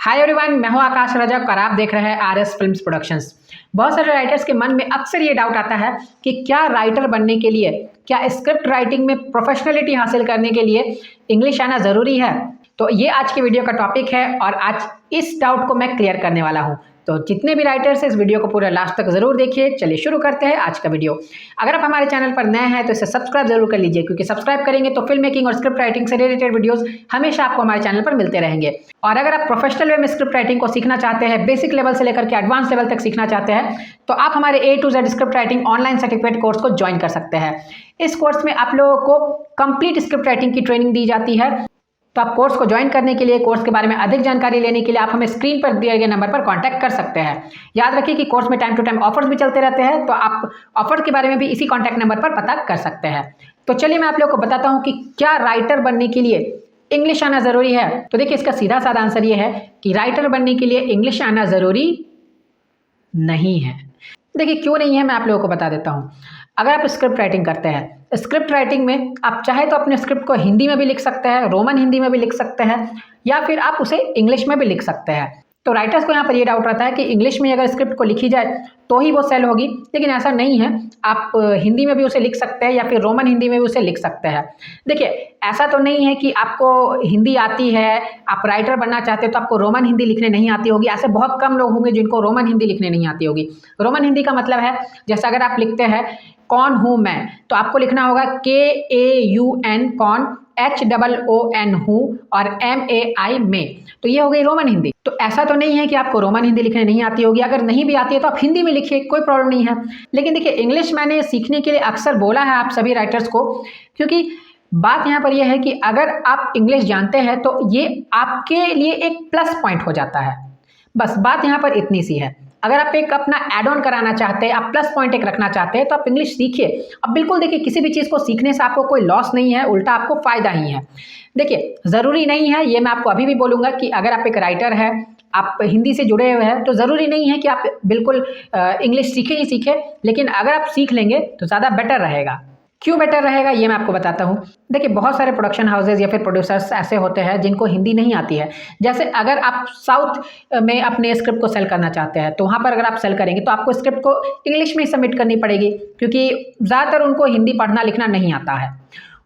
Hi everyone, मैं हूं आकाश रजक और आप देख रहे हैं आरएस फिल्म्स प्रोडक्शंस। बहुत सारे राइटर्स के मन में अक्सर ये डाउट आता है कि क्या राइटर बनने के लिए, क्या स्क्रिप्ट राइटिंग में प्रोफेशनलिटी हासिल करने के लिए इंग्लिश आना ज़रूरी है। तो ये आज की वीडियो का टॉपिक है और आज इस डाउट को मैं क्लियर करने वाला हूँ। तो जितने भी राइटर्स इस वीडियो को पूरा लास्ट तक ज़रूर देखिए। चलिए शुरू करते हैं आज का वीडियो। अगर आप हमारे चैनल पर नए हैं तो इसे सब्सक्राइब जरूर कर लीजिए, क्योंकि सब्सक्राइब करेंगे तो फिल्म मेकिंग और स्क्रिप्ट राइटिंग से रिलेटेड वीडियोस हमेशा आपको हमारे चैनल पर मिलते रहेंगे। और अगर आप प्रोफेशनल वे में स्क्रिप्ट राइटिंग को सीखना चाहते हैं, बेसिक लेवल से लेकर के एडवांस लेवल तक सीखना चाहते हैं, तो आप हमारे A to Z script writing online certificate course को ज्वाइन कर सकते हैं। इस कोर्स में आप लोगों को कंप्लीट स्क्रिप्ट राइटिंग की ट्रेनिंग दी जाती है। तो आप कोर्स को ज्वाइन करने के लिए, कोर्स के बारे में अधिक जानकारी लेने के लिए आप हमें स्क्रीन पर दिए गए नंबर पर कांटेक्ट कर सकते हैं। याद रखिए कि कोर्स में टाइम टू टाइम ऑफर्स भी चलते रहते हैं, तो आप ऑफर के बारे में भी इसी कांटेक्ट नंबर पर पता कर सकते हैं। तो चलिए मैं आप लोगों को बताता हूँ कि क्या राइटर बनने के लिए इंग्लिश आना ज़रूरी है। तो देखिए, इसका सीधा साधा आंसर ये है कि राइटर बनने के लिए इंग्लिश आना ज़रूरी नहीं है। देखिए क्यों नहीं है, मैं आप लोगों को बता देता हूँ। अगर आप स्क्रिप्ट राइटिंग करते हैं, स्क्रिप्ट राइटिंग में आप चाहे तो अपने स्क्रिप्ट को हिंदी में भी लिख सकते हैं, रोमन हिंदी में भी लिख सकते हैं, या फिर आप उसे इंग्लिश में भी लिख सकते हैं। तो राइटर्स को यहाँ पर ये डाउट रहता है कि इंग्लिश में अगर स्क्रिप्ट को लिखी जाए तो ही वो सेल होगी, लेकिन ऐसा नहीं है। आप हिंदी में भी उसे लिख सकते हैं या फिर रोमन हिंदी में भी उसे लिख सकते हैं। देखिए, ऐसा तो नहीं है कि आपको हिंदी आती है, आप राइटर बनना चाहते हो तो आपको रोमन हिंदी लिखने नहीं आती होगी। ऐसे बहुत कम लोग होंगे जिनको रोमन हिंदी लिखने नहीं आती होगी। रोमन हिंदी का मतलब है, जैसे अगर आप लिखते हैं कौन हूँ मैं, तो आपको लिखना होगा KAUN कौन, HOON हूँ और MAI में। तो ये हो गई रोमन हिंदी। तो ऐसा तो नहीं है कि आपको रोमन हिंदी लिखने नहीं आती होगी। अगर नहीं भी आती है तो आप हिंदी में लिखिए, कोई प्रॉब्लम नहीं है। लेकिन देखिए, इंग्लिश मैंने सीखने के लिए अक्सर बोला है आप सभी राइटर्स को, क्योंकि बात यहाँ पर यह है कि अगर आप इंग्लिश जानते हैं तो ये आपके लिए एक प्लस पॉइंट हो जाता है। बस बात यहाँ पर इतनी सी है। अगर आप एक अपना एड ऑन कराना चाहते हैं, आप प्लस पॉइंट एक रखना चाहते हैं, तो आप इंग्लिश सीखिए। अब बिल्कुल देखिए, किसी भी चीज़ को सीखने से आपको कोई लॉस नहीं है, उल्टा आपको फ़ायदा ही है। देखिए, ज़रूरी नहीं है, ये मैं आपको अभी भी बोलूँगा कि अगर आप एक राइटर है, आप हिंदी से जुड़े हुए हैं, तो ज़रूरी नहीं है कि आप बिल्कुल इंग्लिश सीखे ही सीखें। लेकिन अगर आप सीख लेंगे तो ज़्यादा बेटर रहेगा। क्यों बेटर रहेगा ये मैं आपको बताता हूँ। देखिए, बहुत सारे प्रोडक्शन हाउसेज या फिर प्रोड्यूसर्स ऐसे होते हैं जिनको हिंदी नहीं आती है। जैसे अगर आप साउथ में अपने स्क्रिप्ट को सेल करना चाहते हैं, तो वहाँ पर अगर आप सेल करेंगे तो आपको स्क्रिप्ट को इंग्लिश में ही सबमिट करनी पड़ेगी, क्योंकि ज़्यादातर उनको हिंदी पढ़ना लिखना नहीं आता है।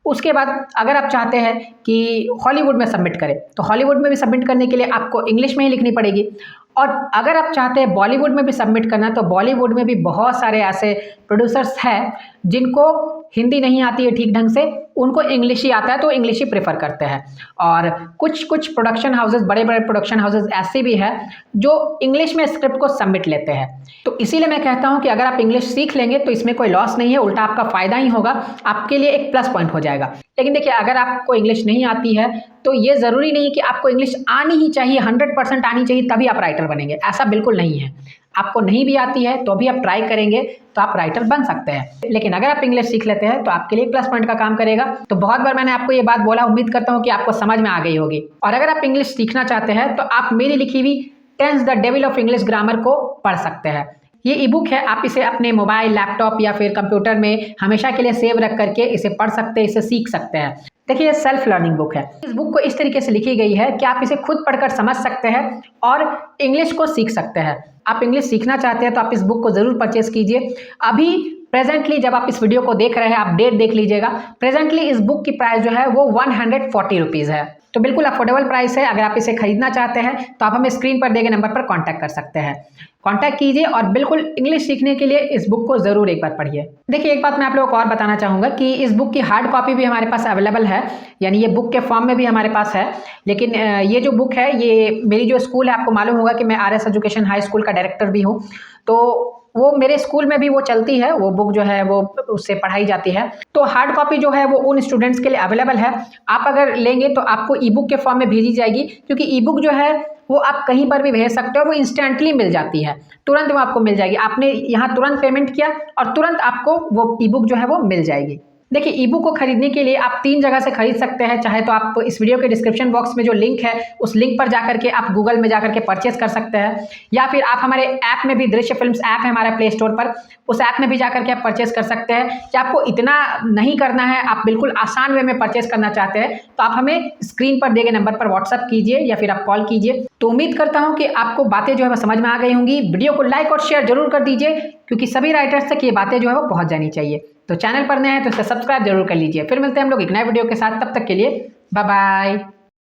उसके बाद अगर आप चाहते हैं कि हॉलीवुड में सबमिट करें, तो हॉलीवुड में भी सबमिट करने के लिए आपको इंग्लिश में ही लिखनी पड़ेगी। और अगर आप चाहते हैं बॉलीवुड में भी सबमिट करना, तो बॉलीवुड में भी बहुत सारे ऐसे प्रोड्यूसर्स हैं जिनको हिंदी नहीं आती है ठीक ढंग से, उनको इंग्लिश ही आता है, तो इंग्लिश ही प्रेफर करते हैं। और कुछ प्रोडक्शन हाउसेस, बड़े बड़े प्रोडक्शन हाउसेस ऐसे भी हैं जो इंग्लिश में स्क्रिप्ट को सबमिट लेते हैं। तो इसीलिए मैं कहता हूं कि अगर आप इंग्लिश सीख लेंगे तो इसमें कोई लॉस नहीं है, उल्टा आपका फ़ायदा ही होगा, आपके लिए एक प्लस पॉइंट हो जाएगा। लेकिन देखिए, अगर आपको इंग्लिश नहीं आती है तो ये ज़रूरी नहीं है कि आपको इंग्लिश आनी ही चाहिए, 100% आनी चाहिए तभी आप राइटर बनेंगे। ऐसा बिल्कुल नहीं है। आपको नहीं भी आती है तो भी आप ट्राई करेंगे तो आप राइटर बन सकते हैं। लेकिन अगर आप इंग्लिश सीख लेते हैं तो आपके लिए प्लस पॉइंट का काम करेगा। तो बहुत बार मैंने आपको ये बात बोला, उम्मीद करता हूँ कि आपको समझ में आ गई होगी। और अगर आप इंग्लिश सीखना चाहते हैं तो आप मेरी लिखी हुई tense the devil of English grammar को पढ़ सकते हैं। ये ई बुक है, आप इसे अपने मोबाइल, लैपटॉप या फिर कंप्यूटर में हमेशा के लिए सेव रख करके इसे पढ़ सकते हैं, इसे सीख सकते हैं। देखिए, ये सेल्फ लर्निंग बुक है। इस बुक को इस तरीके से लिखी गई है कि आप इसे खुद पढ़कर समझ सकते हैं और इंग्लिश को सीख सकते हैं। आप इंग्लिश सीखना चाहते हैं तो आप इस बुक को ज़रूर परचेस कीजिए। अभी प्रेजेंटली जब आप इस वीडियो को देख रहे हैं, आप डेट देख लीजिएगा, प्रेजेंटली इस बुक की प्राइस जो है वो 140 रुपीज़ है। तो बिल्कुल अफोर्डेबल प्राइस है। अगर आप इसे खरीदना चाहते हैं तो आप हमें स्क्रीन पर दिए गए नंबर पर कांटेक्ट कर सकते हैं। कांटेक्ट कीजिए और बिल्कुल इंग्लिश सीखने के लिए इस बुक को ज़रूर एक बार पढ़िए। देखिए, एक बात मैं आप लोगों को और बताना चाहूँगा कि इस बुक की हार्ड कॉपी भी हमारे पास अवेलेबल है, यानी ये बुक के फॉर्म में भी हमारे पास है। लेकिन ये जो बुक है, ये मेरी जो स्कूल है, आपको मालूम होगा कि मैं आरएस एजुकेशन हाई स्कूल का डायरेक्टर भी हूँ, तो वो मेरे स्कूल में भी वो चलती है, वो बुक जो है वो उससे पढ़ाई जाती है। तो हार्ड कॉपी जो है वो उन स्टूडेंट्स के लिए अवेलेबल है। आप अगर लेंगे तो आपको ई बुक के फॉर्म में भेजी जाएगी, क्योंकि ई बुक जो है वो आप कहीं पर भी भेज सकते हो, वो इंस्टेंटली मिल जाती है, तुरंत वो आपको मिल जाएगी। आपने यहाँ तुरंत पेमेंट किया और तुरंत आपको वो ई बुक जो है वो मिल जाएगी। देखिए, ई बुक को खरीदने के लिए आप 3 जगह से खरीद सकते हैं। चाहे तो आप इस वीडियो के डिस्क्रिप्शन बॉक्स में जो लिंक है, उस लिंक पर जाकर के आप गूगल में जाकर के परचेस कर सकते हैं, या फिर आप हमारे ऐप में भी, दृश्य फिल्म्स ऐप है हमारा प्ले स्टोर पर, उस ऐप में भी जाकर के आप परचेस कर सकते हैं। कि आपको इतना नहीं करना है, आप बिल्कुल आसान वे में परचेस करना चाहते हैं, तो आप हमें स्क्रीन पर दिए गए नंबर पर व्हाट्सअप कीजिए या फिर आप कॉल कीजिए। तो उम्मीद करता हूँ कि आपको बातें जो है वो समझ में आ गई होंगी। वीडियो को लाइक और शेयर जरूर कर दीजिए, क्योंकि सभी राइटर्स तक ये बातें जो है वो पहुँच जानी चाहिए। तो चैनल पर नए हैं तो इसे सब्सक्राइब जरूर कर लीजिए। फिर मिलते हैं हम लोग एक नए वीडियो के साथ, तब तक के लिए बाय बाय।